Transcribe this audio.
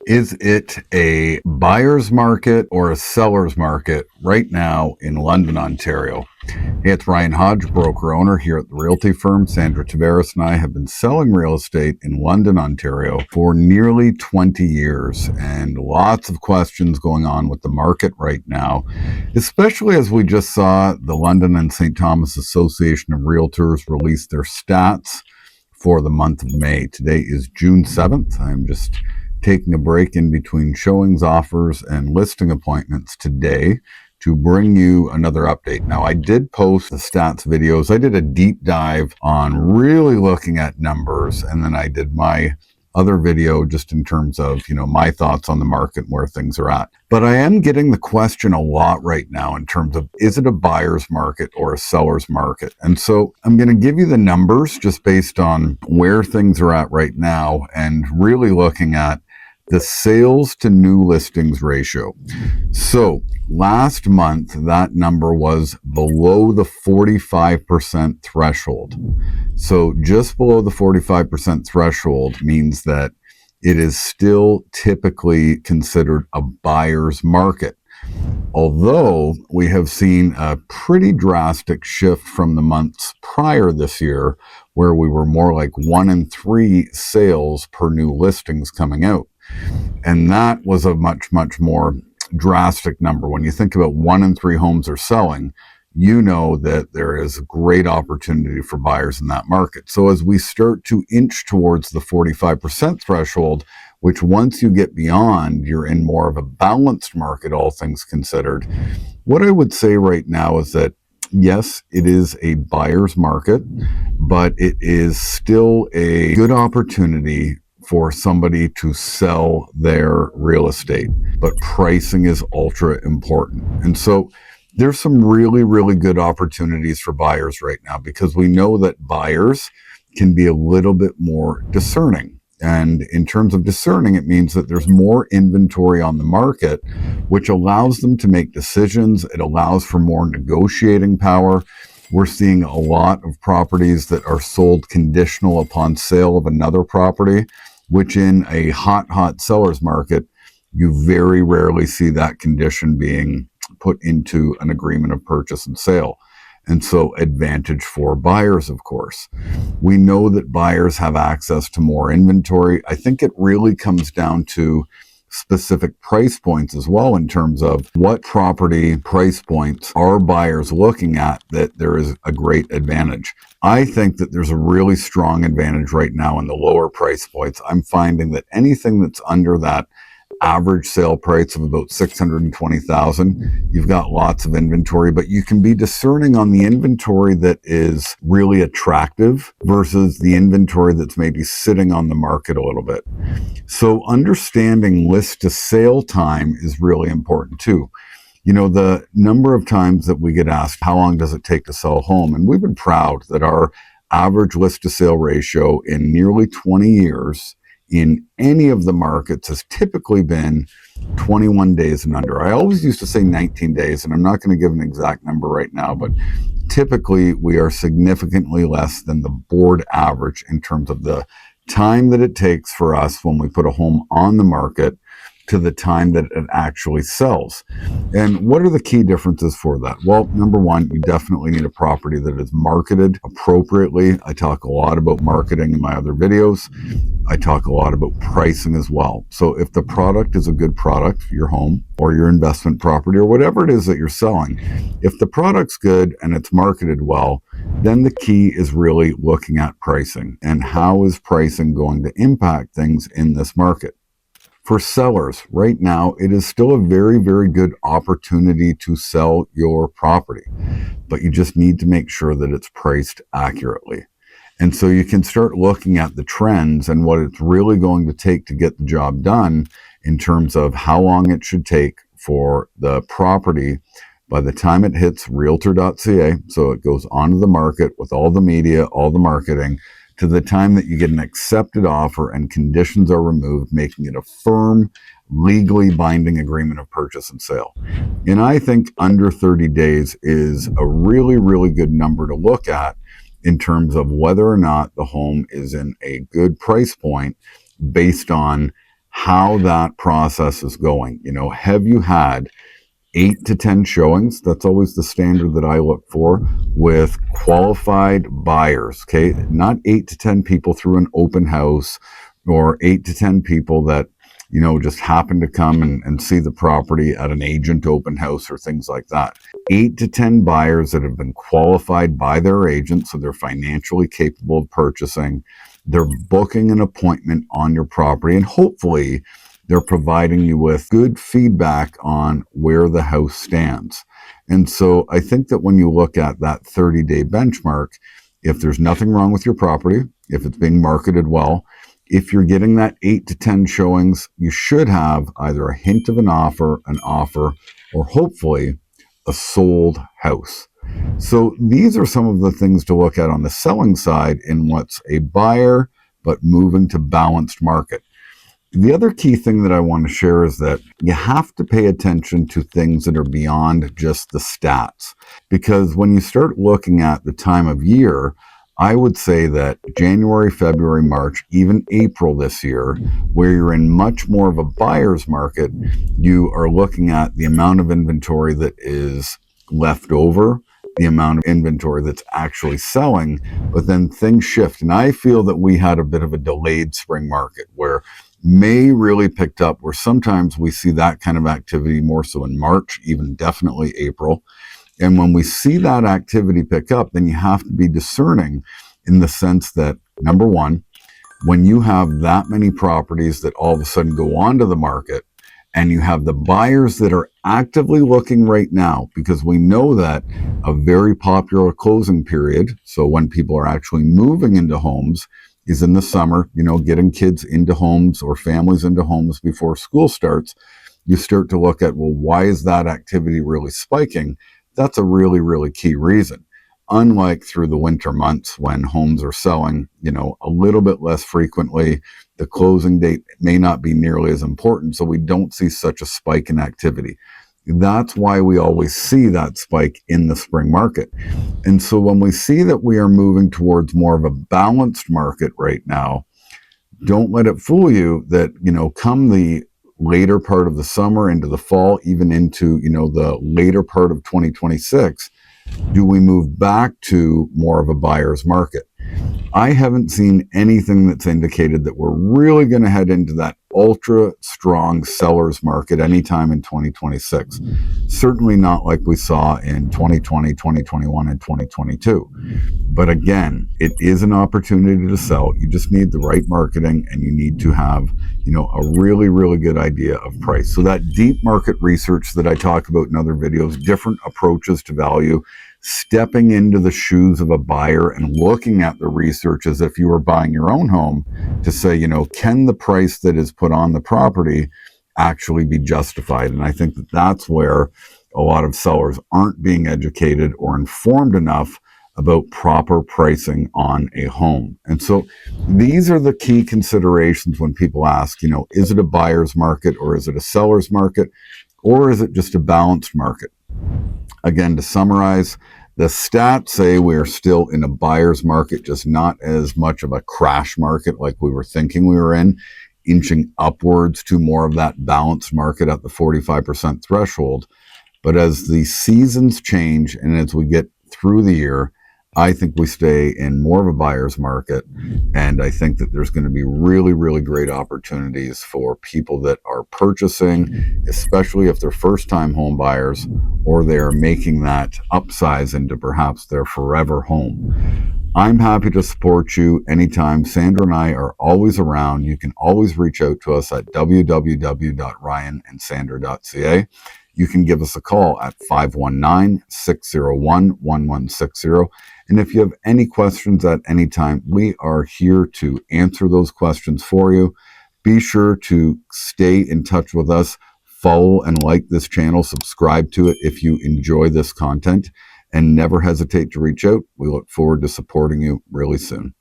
Is it a buyer's market or a seller's market right now in London, Ontario? Hey, it's Ryan Hodge, broker owner here at the Realty firm. Sandra Tavares and I have been selling real estate in London, Ontario for nearly 20 years, and lots of questions going on with the market right now, especially as we just saw the London and St. Thomas Association of Realtors release their stats for the month of May. Today is June 7th. I'm just taking a break in between showings, offers, and listing appointments today to bring you another update. Now, I did post the stats videos. I did a deep dive on really looking at numbers, and then I did my other video just in terms of, my thoughts on the market and where things are at. But I am getting the question a lot right now in terms of, is it a buyer's market or a seller's market? And so I'm going to give you the numbers just based on where things are at right now and really looking at the sales to new listings ratio. So last month, that number was below the 45% threshold. So just below the 45% threshold means that it is still typically considered a buyer's market. Although we have seen a pretty drastic shift from the months prior this year, where we were more like 1 in 3 sales per new listings coming out. And that was a much, much more drastic number. When you think about 1 in 3 homes are selling, you know that there is great opportunity for buyers in that market. So as we start to inch towards the 45% threshold, which once you get beyond, you're in more of a balanced market, all things considered. What I would say right now is that, yes, it is a buyer's market, but it is still a good opportunity for somebody to sell their real estate, but pricing is ultra important. And so there's some really, really good opportunities for buyers right now because we know that buyers can be a little bit more discerning. And in terms of discerning, it means that there's more inventory on the market, which allows them to make decisions. It allows for more negotiating power. We're seeing a lot of properties that are sold conditional upon sale of another property, which in a hot seller's market, you very rarely see that condition being put into an agreement of purchase and sale. And so advantage for buyers, of course. We know that buyers have access to more inventory. I think it really comes down to specific price points as well in terms of what property price points are buyers looking at that there is a great advantage. I think that there's a really strong advantage right now in the lower price points. I'm finding that anything that's under that average sale price of about $620,000, you've got lots of inventory, but you can be discerning on the inventory that is really attractive versus the inventory that's maybe sitting on the market a little bit. So understanding list to sale time is really important too. The number of times that we get asked, how long does it take to sell a home? And we've been proud that our average list to sale ratio in nearly 20 years in any of the markets has typically been 21 days and under. I always used to say 19 days, and I'm not going to give an exact number right now, but typically we are significantly less than the board average in terms of the time that it takes for us when we put a home on the market to the time that it actually sells. And what are the key differences for that? Well, number one, you definitely need a property that is marketed appropriately. I talk a lot about marketing in my other videos. I talk a lot about pricing as well. So if the product is a good product, your home or your investment property or whatever it is that you're selling, if the product's good and it's marketed well, then the key is really looking at pricing and how is pricing going to impact things in this market. For sellers, right now, it is still a very, very good opportunity to sell your property, but you just need to make sure that it's priced accurately. And so you can start looking at the trends and what it's really going to take to get the job done in terms of how long it should take for the property by the time it hits realtor.ca. So it goes onto the market with all the media, all the marketing, to the time that you get an accepted offer and conditions are removed, making it a firm, legally binding agreement of purchase and sale. And I think under 30 days is a really, really good number to look at in terms of whether or not the home is in a good price point based on how that process is going. Have you had 8 to 10 showings? That's always the standard that I look for with qualified buyers. Okay. Not 8 to 10 people through an open house, or 8 to 10 people that, just happen to come and see the property at an agent open house or things like that. 8 to 10 buyers that have been qualified by their agent, so they're financially capable of purchasing. They're booking an appointment on your property, and hopefully they're providing you with good feedback on where the house stands. And so I think that when you look at that 30-day benchmark, if there's nothing wrong with your property, if it's being marketed well, if you're getting that 8 to 10 showings, you should have either a hint of an offer, or hopefully a sold house. So these are some of the things to look at on the selling side in what's a buyer but moving to balanced market. The other key thing that I want to share is that you have to pay attention to things that are beyond just the stats. Because when you start looking at the time of year, I would say that January, February, March, even April this year, where you're in much more of a buyer's market, you are looking at the amount of inventory that is left over, the amount of inventory that's actually selling, but then things shift. And I feel that we had a bit of a delayed spring market where May really picked up, where sometimes we see that kind of activity more so in March, even definitely April. And when we see that activity pick up, then you have to be discerning in the sense that, number one, when you have that many properties that all of a sudden go onto the market, and you have the buyers that are actively looking right now, because we know that a very popular closing period, so when people are actually moving into homes, is in the summer, getting kids into homes or families into homes before school starts. You start to look at, well, why is that activity really spiking? That's a really, really key reason. Unlike through the winter months when homes are selling, a little bit less frequently, the closing date may not be nearly as important, so we don't see such a spike in activity. That's why we always see that spike in the spring market. And so when we see that we are moving towards more of a balanced market right now, don't let it fool you that, come the later part of the summer into the fall, even into, the later part of 2026, do we move back to more of a buyer's market? I haven't seen anything that's indicated that we're really going to head into that ultra strong seller's market anytime in 2026. Certainly not like we saw in 2020, 2021, and 2022. But again, it is an opportunity to sell. You just need the right marketing, and you need to have, a really, really good idea of price. So that deep market research that I talk about in other videos, different approaches to value, stepping into the shoes of a buyer and looking at the research as if you were buying your own home to say, can the price that is put on the property actually be justified? And I think that that's where a lot of sellers aren't being educated or informed enough about proper pricing on a home. And so these are the key considerations when people ask, is it a buyer's market, or is it a seller's market, or is it just a balanced market? Again, to summarize, the stats say we're still in a buyer's market, just not as much of a crash market like we were thinking we were in, inching upwards to more of that balanced market at the 45% threshold. But as the seasons change and as we get through the year, I think we stay in more of a buyer's market. And I think that there's going to be really, really great opportunities for people that are purchasing, especially if they're first-time home buyers or they're making that upsize into perhaps their forever home. I'm happy to support you anytime. Sandra and I are always around. You can always reach out to us at www.ryanandsandra.ca. You can give us a call at 519-601-1160. And if you have any questions at any time, we are here to answer those questions for you. Be sure to stay in touch with us. Follow and like this channel. Subscribe to it if you enjoy this content. And never hesitate to reach out. We look forward to supporting you really soon.